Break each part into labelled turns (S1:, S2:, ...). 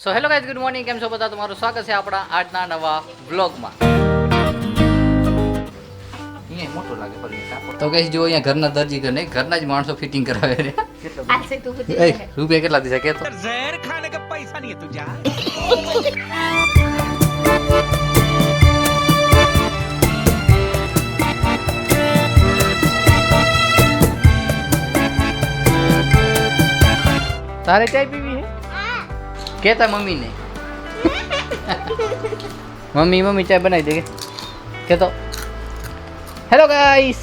S1: So hello guys, good morning. કેમ છો બધા? તમારું સ્વાગત છે આપણા આજના નવા વ્લોગમાં. અહીંયા મોટો લાગે તો ગાઈઝ જો અહીંયા ઘરના દરજી ઘર નહીં, ઘરના જ માણસો ફિટિંગ કરાવે રે. રૂપિયા કેટલા દીધા કે તો
S2: ઝેર ખાને का पैसा नहीं है तुझा.
S1: તારે ચાય પીવી હે? કેતા મમ્મી ને મમ્મી ચાય બનાવી દે કે તો. હેલો ગાઈસ,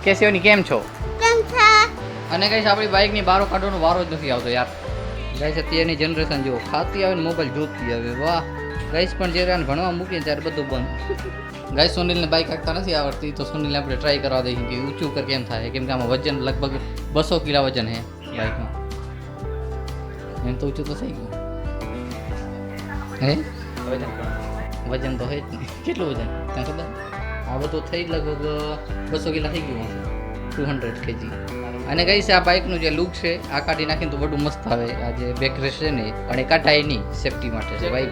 S1: કેસે હો? કેમ છો? અને ગાઈસ આપણી બાઇક ની બારો કાઢવાનો વારો જ નથી આવતો યાર. ગાઈસ અત્યારની જનરેશન જો ખાતી આવે ને મોબાઈલ જોતી આવે. વાહ ગાઈસ, પણ જ્યારે આને ભણવા મૂકીને ત્યારે બધું બંધ. ગાઈસ સુનિલને બાઇક હાંકતા નથી આવડતી, તો સુનિલને આપણે ટ્રાય કરવા દઈએ કે ઊંચું કર કેમ થાય, કેમ કે આમાં વજન લગભગ 200 કિલો વજન હે બાઇકમાં. એમ તો ઊંચું તો થઈ ગયું હે, વજન તો હે જ નહીં. કેટલું વજન તને ખબર? આ બધું થઈ લગભગ 200 કિલો થઈ ગયું, 200 kg. અને ગાઈસ આ બાઇકનું જે લુક છે આ કાઢી નાખીને તો બધું મસ્ત આવે. આ જે બેક રેસ છે ને અને કાઢાય નહીં, સેફટી માટે છે ભાઈ,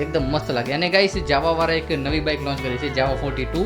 S1: એકદમ મસ્ત લાગે. અને ગાઈસ જાવાવાળા એક નવી બાઇક લોન્ચ કરી છે, જાવા 42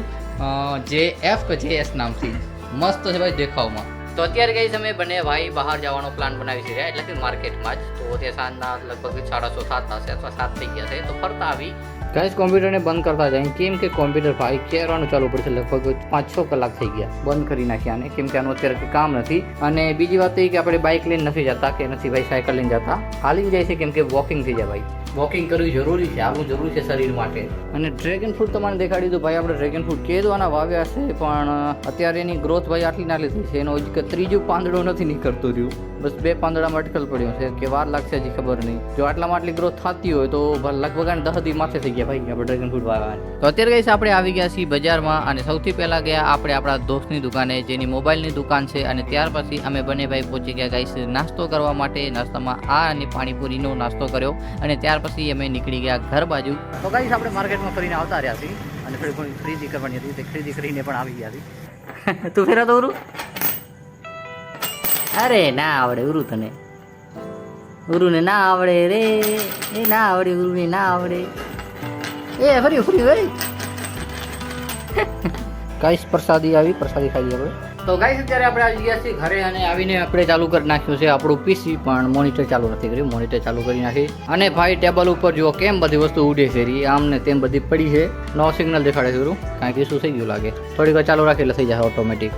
S1: JF કે JS નામથી. મસ્ત છે ભાઈ દેખાવમાં. તો અત્યારે ગાઈસ અમે બંને ભાઈ બહાર જવાનો પ્લાન બનાવી છે, એટલે કે માર્કેટમાં જ. તો ત્યાં સાંજના લગભગ 6:30 7 થશે અથવા 7 થઈ ગયા છે, તો ફરતા આવી ગાઈસ કોમ્પ્યુટરને બંધ કરતા જાય, કેમ કે કોમ્પ્યુટર ભાઈ કેરવાનું ચાલુ પડશે. લગભગ 5-6 કલાક થઈ ગયા બંધ કરી નાખ્યા આને, કેમ કે આનું અત્યારે કંઈ કામ નથી. અને બીજી વાત એ કે આપણે બાઇક લઈને નથી જતા, કે નથી ભાઈ સાયકલ લઈને જતા, હાલીને જાય છે, કેમ કે વોકિંગ થઈ જાય ભાઈ. વોકિંગ કરવી જરૂરી છે, આવવું જરૂરી છે શરીર માટે. અને ડ્રેગન ફ્રૂટ તમને દેખાડી દીધું ભાઈ. આપણે ડ્રેગન ફ્રૂટ કેદવાના વાવ્યા છે, પણ અત્યારે એની ગ્રોથ ભાઈ આટલી નાલી થઈ છે. એનો ત્રીજું પાંદડો નથી નીકળતું રહ્યું, બસ 2 પાંદડામાં અટકલ પડ્યું છે, કે વાર લાગશે હજી ખબર નહીં. જો આટલામાં આટલી ગ્રોથ થતી હોય તો લગભગ 10 દી માથે થઈ ગયા ભાઈ આપણે ડ્રેગન ફ્રૂટ વાવ્યા. તો અત્યારે ગઈશ આપણે આવી ગયા છીએ બજારમાં, અને સૌથી પહેલા ગયા આપણે આપણા દોસ્તની દુકાને, જેની મોબાઈલની દુકાન છે. અને ત્યાર પછી અમે બંને ભાઈ પહોંચી ગયા ગાઈસ નાસ્તો કરવા માટે. નાસ્તામાં આ અને પાણીપુરીનો નાસ્તો કર્યો, અને ત્યાર પછી અમે નીકળી ગયા ઘર બાજુ. તો ગાઈસ આપણે માર્કેટમાં ફરીને આવતા રહ્યા છીએ, અને થોડી ઘણી ખરીદી કરવાની હતી, તે ખરીદી કરીને પણ આવી ગયા હતી. તું ફેરા તો ઉરું? અરે ના આવડે ઉરું, તને ઉરુને ના આવડે રે, એ ના આવડે ઉરુને ના આવડે. એ ફરી ભાઈ ગાઈસ પ્રસાદી આવી, પ્રસાદી ખાઈ આપણે. તો ગાઈસ અત્યારે આપણે આવી ગયા છીએ ઘરે, અને આવીને આપણે ચાલુ કરી નાખ્યું છે આપણું પીસી, પણ મોનિટર ચાલુ નથી કર્યું. મોનિટર ચાલુ કરી નાખી, અને ભાઈ ટેબલ ઉપર જુઓ કેમ બધી વસ્તુ ઉડે છે, આમ ને તેમ બધી પડી છે. નો સિગ્નલ દેખાડે છે, કારણ કે શું થઈ ગયું લાગે. થોડીક વાર ચાલુ રાખી એટલે થઈ જશે ઓટોમેટિક.